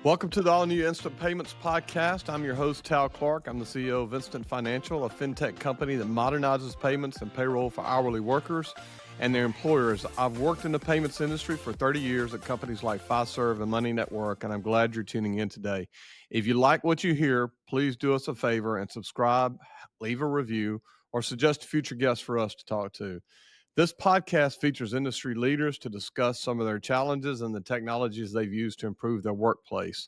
Welcome to the all-new Instant Payments podcast. I'm your host, Tal Clark. I'm the CEO of Instant Financial, a fintech company that modernizes payments and payroll for hourly workers and their employers. I've worked in the payments industry for 30 years at companies like Fiserv and Money Network, and I'm glad you're tuning in today. If you like what you hear, please do us a favor and subscribe, leave a review, or suggest a future guest for us to talk to. This podcast features industry leaders to discuss some of their challenges and the technologies they've used to improve their workplace.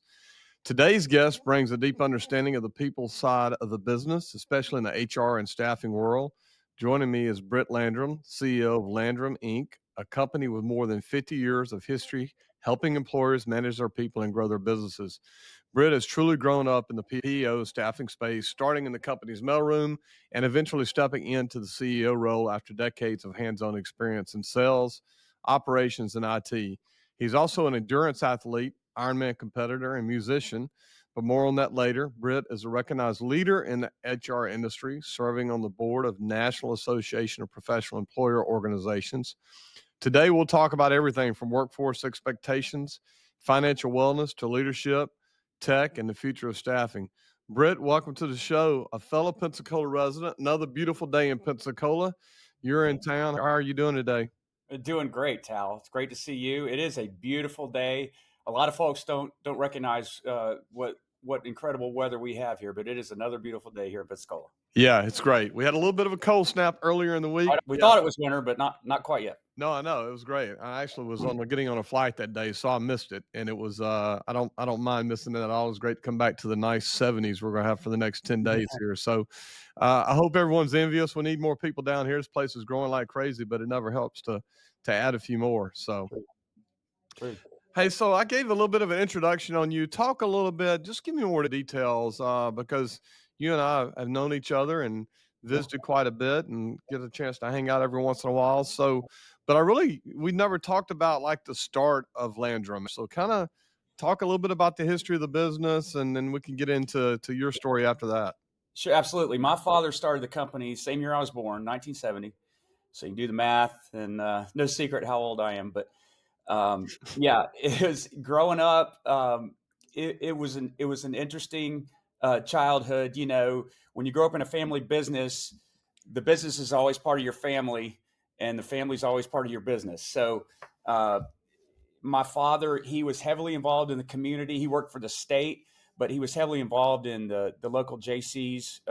Today's guest brings a deep understanding of the people side of the business, especially in the HR and staffing world. Joining me is Britt Landrum, CEO of Landrum, Inc., a company with more than 50 years of history helping employers manage their people and grow their businesses. Britt has truly grown up in the PEO staffing space, starting in the company's mailroom and eventually stepping into the CEO role after decades of hands-on experience in sales, operations, and IT. He's also an endurance athlete, Ironman competitor, and musician, but more on that later. Britt is a recognized leader in the HR industry, serving on the board of National Association of Professional Employer Organizations. Today, we'll talk about everything from workforce expectations, financial wellness, to leadership, tech, and the future of staffing. Britt, welcome to the show. A fellow Pensacola resident, another beautiful day in Pensacola. You're in town. How are you doing today? Doing great, Tal. It's great to see you. It is a beautiful day. A lot of folks don't recognize what incredible weather we have here, but it is another beautiful day here in Pensacola. Yeah, it's great. We had a little bit of a cold snap earlier in the week. We thought it was winter, but not quite yet. No, I know. It was great. I actually was getting on a flight that day, so I missed it. And it was I don't mind missing it at all. It was great to come back to the nice 70s we're gonna have for the next 10 days here. So I hope everyone's envious. We need more people down here. This place is growing like crazy, but it never helps to add a few more. So True. hey, so I gave a little bit of an introduction on you. Talk a little bit, just give me more details, because you and I have known each other and visited quite a bit and get a chance to hang out every once in a while. So, but we never talked about like the start of Landrum. So kind of talk a little bit about the history of the business, and then we can get into your story after that. Sure, absolutely. My father started the company same year I was born, 1970. So you can do the math, and no secret how old I am. But yeah, it was growing up. It was an interesting childhood. You know, when you grow up in a family business, the business is always part of your family, and the family's always part of your business. So my father, he was heavily involved in the community. He worked for the state, but he was heavily involved in the local JC's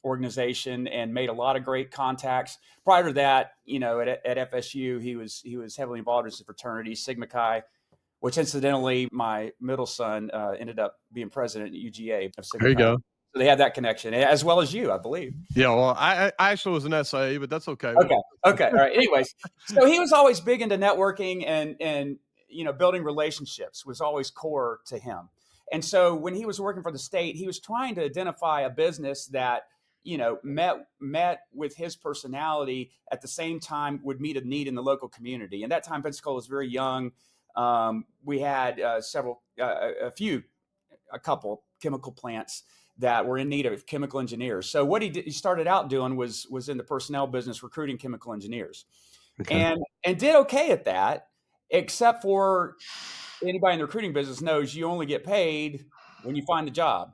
organization and made a lot of great contacts. Prior to that, you know, at FSU, he was heavily involved in his fraternity, Sigma Chi, which incidentally, my middle son ended up being president at UGA of Sigma There you Chi. go. So they had that connection, as well as you, I believe. Yeah, well, I actually was an SA, but that's okay. Okay, all right. Anyways, so he was always big into networking and you know, building relationships was always core to him. And so when he was working for the state, he was trying to identify a business that, you know, met with his personality, at the same time would meet a need in the local community. And that time, Pensacola was very young. We had a couple chemical plants that were in need of chemical engineers. So what he started out doing was in the personnel business, recruiting chemical engineers, Okay. and did okay at that, except for anybody in the recruiting business knows you only get paid when you find the job.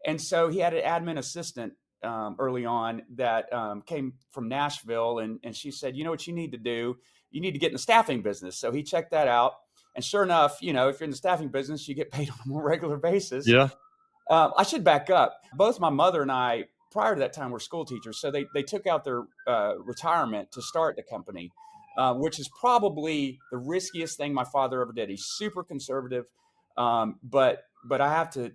And so he had an admin assistant early on that came from Nashville, and she said, you know what you need to do? You need to get in the staffing business. So he checked that out. And sure enough, you know, if you're in the staffing business, you get paid on a more regular basis. Yeah. I should back up. Both my mother and I, prior to that time, were school teachers. So they took out their retirement to start the company, which is probably the riskiest thing my father ever did. He's super conservative, but I have to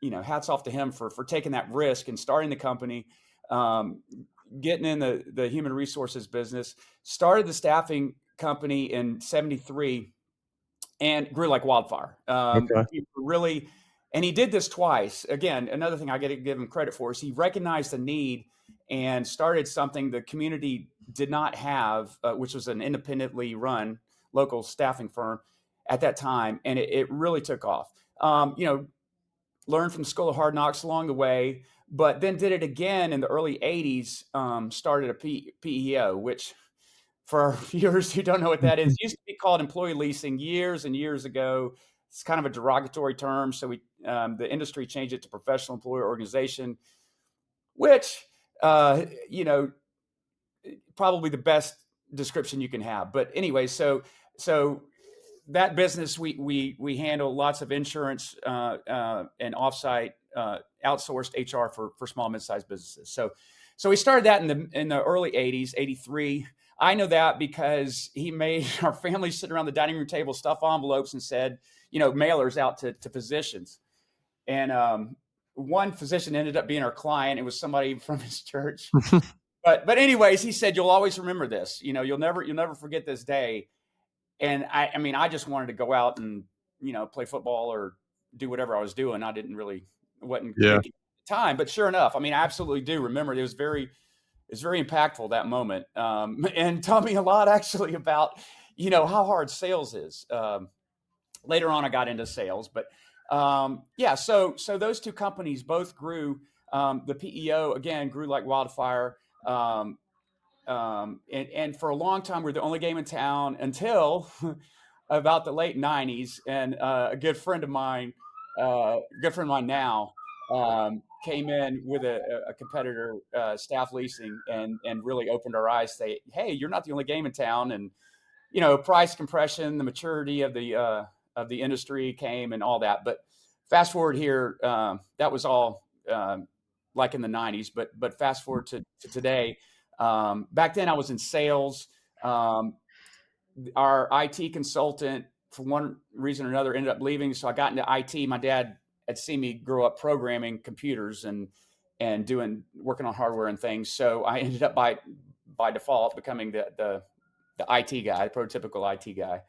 you know, hats off to him for taking that risk and starting the company, getting in the human resources business. Started the staffing company in '73 and grew like wildfire. Okay. Really, and he did this twice. Again, another thing I got to give him credit for is he recognized the need and started something the community did not have, which was an independently run local staffing firm at that time, and it really took off. You know, learned from the School of Hard Knocks along the way, but then did it again in the early '80s. Started a PEO, which, for our viewers who don't know what that is, used to be called employee leasing years and years ago. it's kind of a derogatory term. So the industry changed it to professional employer organization, which, you know, probably the best description you can have. But anyway, so that business, we handle lots of insurance and offsite outsourced HR for small mid-sized businesses. So we started that in the early 80s, 83. I know that because he made our family sit around the dining room table, stuff envelopes, and said, you know, mailers out to physicians. And one physician ended up being our client. It was somebody from his church. But anyways, he said, you'll always remember this. You know, you'll never forget this day. And I mean, I just wanted to go out and, you know, play football or do whatever I was doing. I wasn't thinking at the time, but sure enough, I mean, I absolutely do remember it was very impactful, that moment. And taught me a lot actually about, you know, how hard sales is. Later on, I got into sales, but yeah, so those two companies both grew. The PEO again grew like wildfire. And for a long time, we were the only game in town until about the late 90s. And a good friend of mine now, came in with a competitor, Staff Leasing, and really opened our eyes. Say, hey, you're not the only game in town. And you know, price compression, the maturity of the industry came, and all that. But fast forward here, that was all like in the 90s. But fast forward to today. Back then, I was in sales. Our IT consultant, for one reason or another, ended up leaving, so I got into IT. My dad had seen me grow up programming computers and working on hardware and things. So I ended up by default becoming the IT guy, the prototypical IT guy.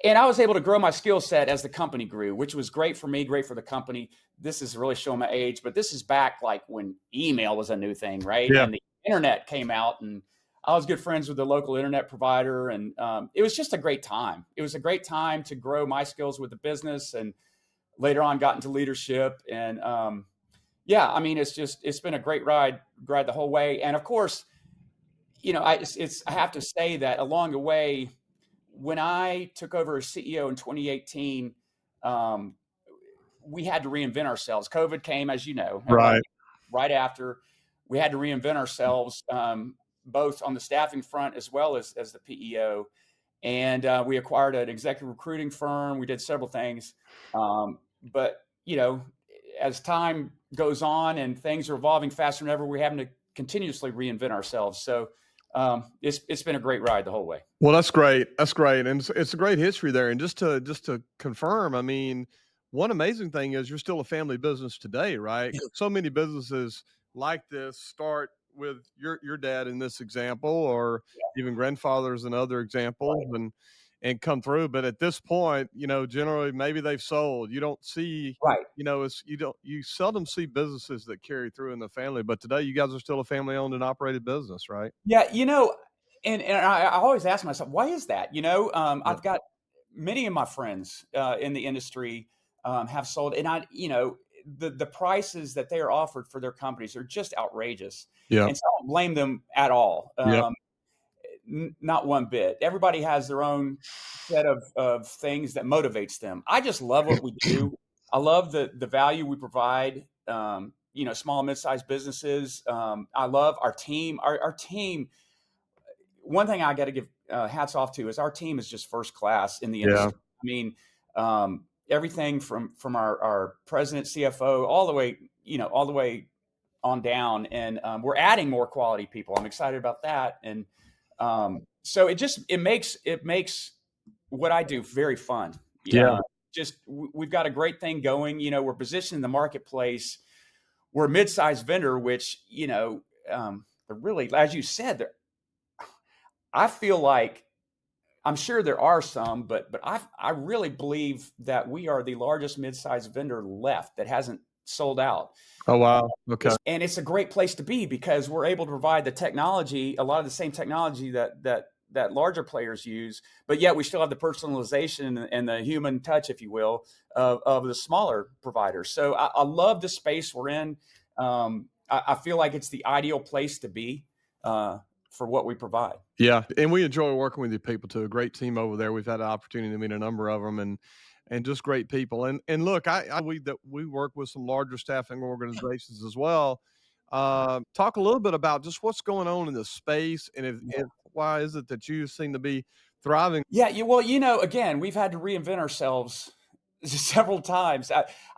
And I was able to grow my skill set as the company grew, which was great for me, great for the company. This is really showing my age, but this is back like when email was a new thing, right? Yeah. And the internet came out, and I was good friends with the local internet provider. And it was just a great time. It was a great time to grow my skills with the business, and later on got into leadership. And yeah, I mean, it's been a great ride the whole way. And of course, you know, I have to say that along the way, when I took over as CEO in 2018, we had to reinvent ourselves. COVID came, as you know, Right. right after. We had to reinvent ourselves, both on the staffing front as well as the PEO. And we acquired an executive recruiting firm. We did several things. But, you know, as time goes on and things are evolving faster than ever, we're having to continuously reinvent ourselves. So it's been a great ride the whole way. Well, that's great. That's great. And it's a great history there. And just to confirm, I mean, one amazing thing is you're still a family business today, right? So many businesses like this start with your dad in this example, or even grandfathers and other examples, and come through. But at this point, you know, generally maybe they've sold. You don't see, Right. you know, you seldom see businesses that carry through in the family. But today you guys are still a family owned and operated business, right? Yeah, you know, and I always ask myself, why is that? You know, Yeah. I've got many of my friends in the industry have sold, and you know, the prices that they are offered for their companies are just outrageous. Yeah. And so I don't blame them at all. Yep. Not one bit. Everybody has their own set of things that motivates them. I just love what we do. I love the value we provide. You know, small and mid-sized businesses. I love our team. Our team. One thing I got to give hats off to is our team is just first class in the Yeah. industry. I mean, everything from our president, CFO, all the way, you know, all the way on down. And we're adding more quality people. I'm excited about that. And so it makes what I do very fun. Yeah. Just we've got a great thing going. You know, we're positioned in the marketplace. We're a mid-sized vendor, which, you know, really, as you said, I feel like, I'm sure there are some, but I really believe that we are the largest mid-sized vendor left that hasn't sold out. Oh, wow. Okay. And it's a great place to be because we're able to provide the technology, a lot of the same technology that larger players use, but yet we still have the personalization and the human touch, if you will, of the smaller providers. So I love the space we're in. I feel like it's the ideal place to be for what we provide. Yeah, and we enjoy working with you people too. A great team over there. We've had an opportunity to meet a number of them, and and just great people. And look, we work with some larger staffing organizations as well. Talk a little bit about just what's going on in the space, and if why is it that you seem to be thriving? Yeah, well, again, we've had to reinvent ourselves several times.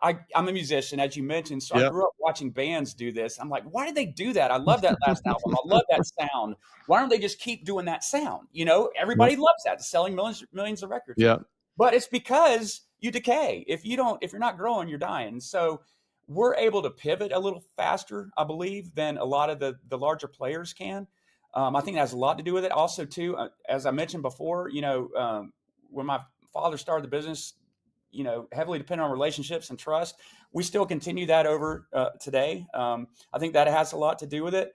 I'm a musician, as you mentioned, so I Yep. grew up watching bands do this. I'm like, why did they do that? I love that last album. I love that sound. Why don't they just keep doing that sound? Yep. Everybody loves that. It's selling millions of records. Yep. But it's because you decay. If you're not growing, you're dying. So we're able to pivot a little faster, I believe, than a lot of the larger players can. I think that has a lot to do with it. Also, too, as I mentioned before, when my father started the business, heavily dependent on relationships and trust. We still continue that over today. I think that has a lot to do with it.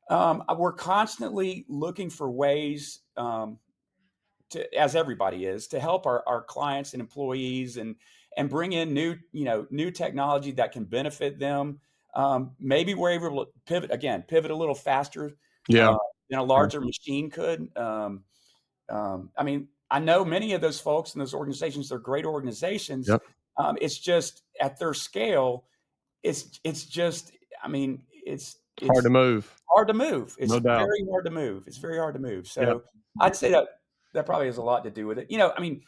We're constantly looking for ways as everybody is, to help our clients and employees and bring in new technology that can benefit them. Maybe we're able to pivot a little faster Yeah. uh, than a larger machine could. I mean, I know many of those folks in those organizations, they're great organizations. Yep. It's just at their scale, it's just, I mean, Hard to it's move. hard to move. It's No doubt. very hard to move. It's very hard to move. Yep. So I'd say that probably has a lot to do with it. I mean,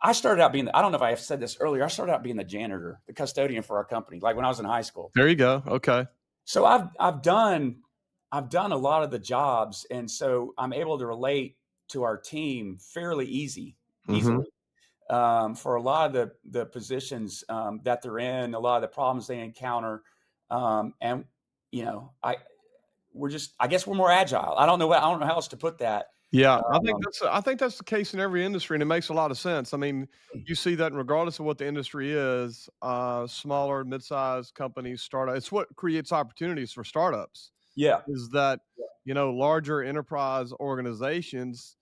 I started out being I don't know if I have said this earlier. I started out being the janitor, the custodian for our company, like when I was in high school. There you go. Okay. So I've done a lot of the jobs, and so I'm able to relate to our team fairly Mhm. easily for a lot of the positions that they're in, a lot of the problems they encounter, and I I guess we're more agile. I don't know how else to put that. Yeah, Um, I think that's the case in every industry, and it makes a lot of sense. I mean, you see that regardless of what the industry is, smaller, mid-sized companies, startup it's what creates opportunities for startups, yeah, is that, larger enterprise organizations,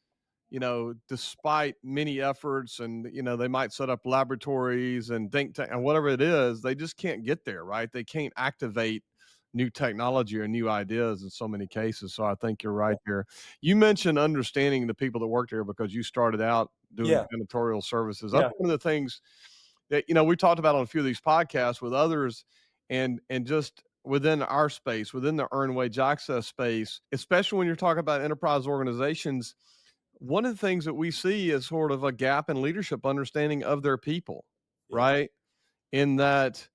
despite many efforts and, they might set up laboratories and think tank and whatever it is, they just can't get there, right? They can't activate new technology or new ideas in so many cases. So I think you're right there. You mentioned understanding the people that work there because you started out doing yeah, janitorial services. That's yeah, one of the things that, we talked about on a few of these podcasts with others and just within our space, within the earned wage access space, especially when you're talking about enterprise organizations, one of the things that we see is sort of a gap in leadership understanding of their people, yeah, right? In that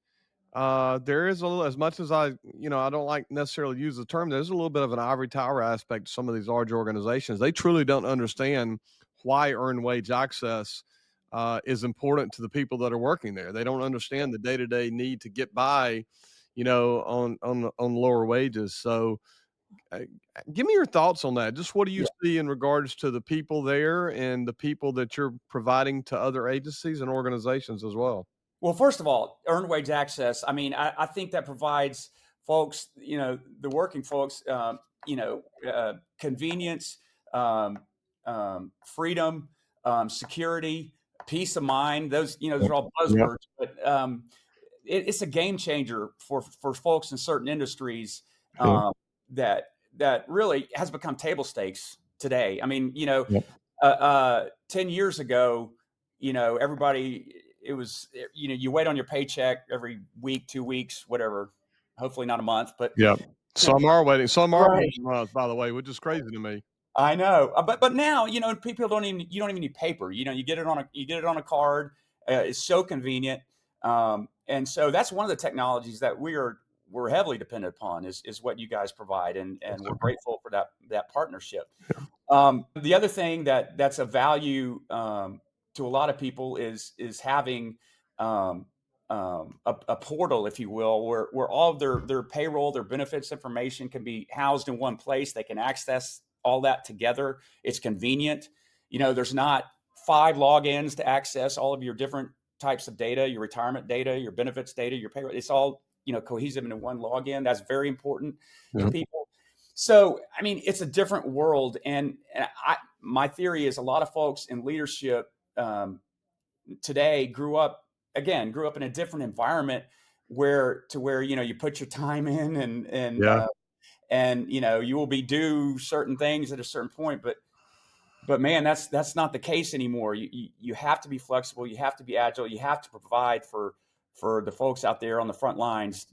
there is a little, as much as I don't like necessarily use the term, there's a little bit of an ivory tower aspect to some of these large organizations. They truly don't understand why earned wage access is important to the people that are working there. They don't understand the day to day need to get by, on lower wages. So, uh, give me your thoughts on that. Just what do you yeah. see in regards to the people there and the people that you're providing to other agencies and organizations as well? Well, first of all, earned wage access. I mean, I think that provides folks, the working folks, convenience, um, freedom, security, peace of mind. Those Yep. are all Yep. buzzwords, but it's a game changer for folks in certain industries Yep. um, that that really has become table stakes today. I mean, Yep. 10 years ago, everybody, it was, you wait on your paycheck every week, 2 weeks, whatever, hopefully not a month, but Yep. Some are right. waiting months, by the way, which is crazy to me. I know, but now people you don't even need paper. You get it on a card. It's so convenient, and so that's one of the technologies that we're heavily dependent upon is what you guys provide, and we're grateful for that partnership. The other thing that's a value to a lot of people is having a portal, if you will, where all of their payroll, their benefits information can be housed in one place. They can access all that together. It's convenient. There's not 5 logins to access all of your different types of data, your retirement data, your benefits data, your payroll. It's all cohesive into one login. That's very important to Yep. people. So, I mean, it's a different world, and my theory is a lot of folks in leadership today grew up in a different environment where you put your time in and Yeah. you will be due certain things at a certain point, but But man, that's not the case anymore. You have to be flexible. You have to be agile. You have to provide for the folks out there on the front lines,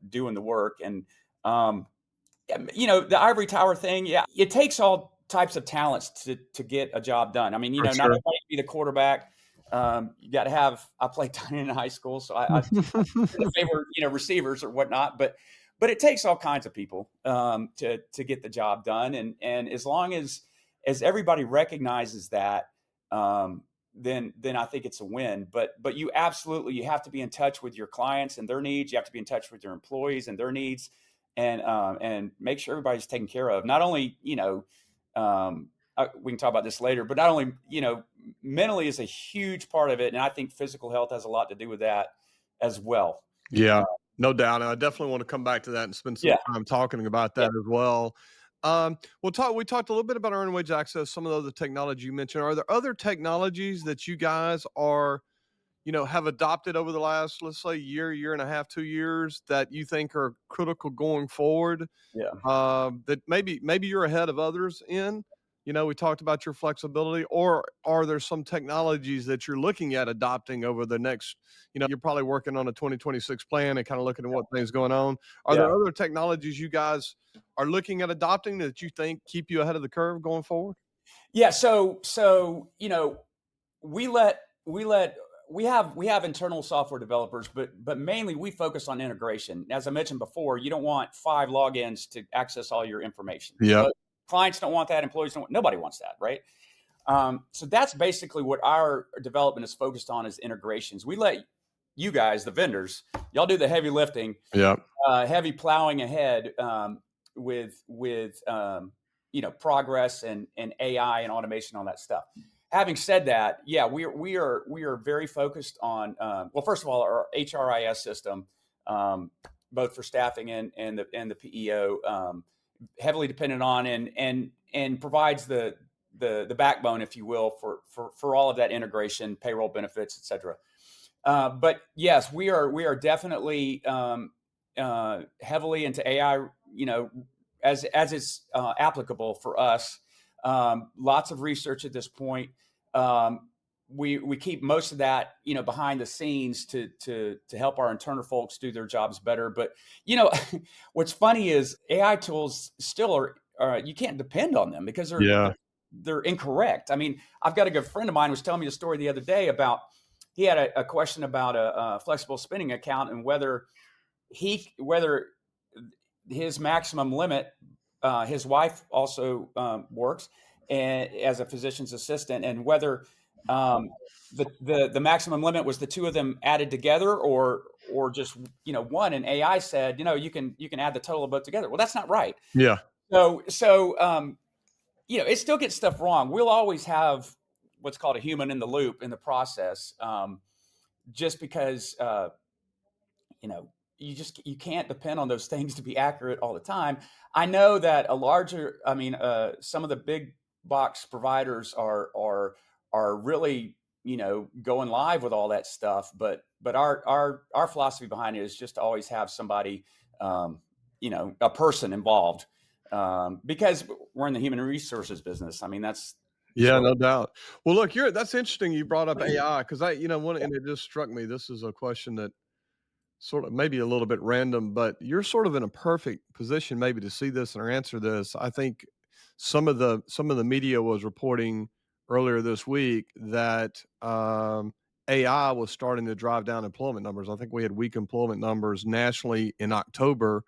doing the work. And the ivory tower thing, yeah, it takes all types of talents to get a job done. I mean, For not sure. everybody can be the quarterback. You got to have. I played tight end in high school, so I favor receivers or whatnot. But it takes all kinds of people to get the job done. And as long as everybody recognizes that, then I think it's a win. But you have to be in touch with your clients and their needs. You have to be in touch with your employees and their needs, and make sure everybody's taken care of. Not only we can talk about this later, but not only mentally is a huge part of it, and I think physical health has a lot to do with that as well. Yeah, no doubt. And I definitely want to come back to that and spend some time talking about that as well. We talked a little bit about earned wage access, some of the other technology you mentioned. Are there other technologies that you guys are, have adopted over the last, let's say, year and a half, 2 years that you think are critical going forward? Yeah. That maybe you're ahead of others in? We talked about your flexibility, or are there some technologies that you're looking at adopting over the next, you're probably working on a 2026 plan and kind of looking at what things going on. Are there other technologies you guys are looking at adopting that you think keep you ahead of the curve going forward? Yeah. So, we have internal software developers, but mainly we focus on integration. As I mentioned before, you don't want 5 logins to access all your information. Yeah. Clients don't want that. Employees don't. Nobody wants that, right? So that's basically what our development is focused on, is integrations. We let you guys, the vendors, y'all do the heavy lifting. Yeah. Heavy plowing ahead with progress and AI and automation, all that stuff. Having said that, yeah, we are very focused on well, first of all, our HRIS system, both for staffing and the PEO, heavily dependent on and provides the backbone, if you will, for all of that integration, payroll, benefits, et cetera. But yes, we are definitely heavily into AI, as it's applicable for us. Lots of research at this point. We keep most of that, behind the scenes to help our internal folks do their jobs better. But what's funny is AI tools still are you can't depend on them because they're incorrect. I mean, I've got a good friend of mine who was telling me a story the other day about, he had a question about a flexible spending account and whether his maximum limit, his wife also works and as a physician's assistant, and whether the maximum limit was the two of them added together or just one. And AI said, you can add the total of both together. Well, that's not right. Yeah. So it still gets stuff wrong. We'll always have what's called a human in the loop in the process, just because you can't depend on those things to be accurate all the time. I know that some of the big box providers are really going live with all that stuff, but our philosophy behind it is just to always have somebody, a person involved, because we're in the human resources business. I mean, that's no doubt. Well, look, that's interesting. You brought up AI because and it just struck me. This is a question that sort of maybe a little bit random, but you're sort of in a perfect position maybe to see this or answer this. I think some of the media was reporting earlier this week that AI was starting to drive down employment numbers. I think we had weak employment numbers nationally in October,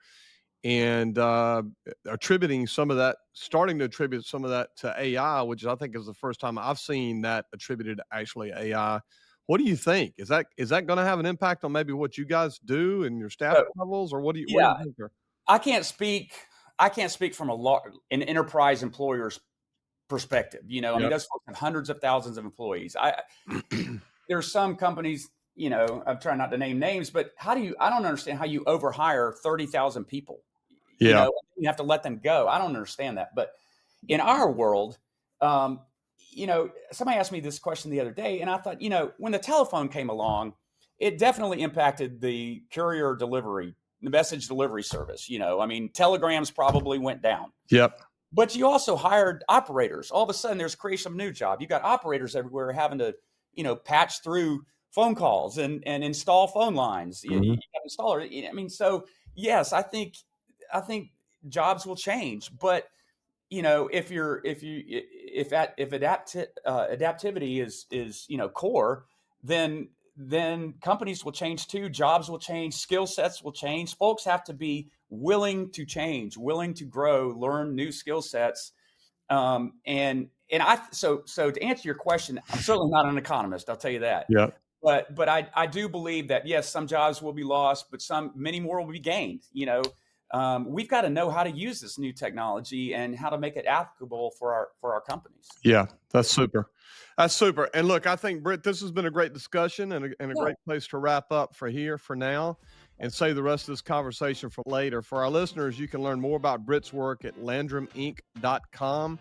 and starting to attribute some of that to AI, which I think is the first time I've seen that attributed to actually AI. What do you think? Is that going to have an impact on maybe what you guys do and your staff levels, or what do you think there? I can't speak from an enterprise employer's perspective. I mean, those folks have hundreds of thousands of employees. There's some companies, I'm trying not to name names, but I don't understand how you overhire 30,000 people. Yeah. You have to let them go. I don't understand that. But in our world, somebody asked me this question the other day, and I thought, when the telephone came along, it definitely impacted the courier delivery, the message delivery service. I mean, telegrams probably went down. Yep. But you also hired operators. All of a sudden, there's creation of a new job. You got operators everywhere having to, patch through phone calls and install phone lines. You got installer. I mean, so yes, I think jobs will change, but if adaptivity is core, then companies will change too. Jobs will change. Skill sets will change. Folks have to be willing to change, willing to grow, learn new skill sets. So to answer your question, I'm certainly not an economist. I'll tell you that. Yeah. But I do believe that yes, some jobs will be lost, but many more will be gained. We've got to know how to use this new technology and how to make it applicable for our companies. Yeah, that's super. That's super. And look, I think, Britt, this has been a great discussion and a great place to wrap up for now and save the rest of this conversation for later. For our listeners, you can learn more about Britt's work at landruminc.com.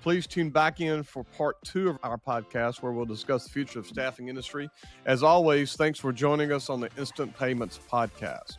Please tune back in for part 2 of our podcast, where we'll discuss the future of staffing industry. As always, thanks for joining us on the Instant Payments Podcast.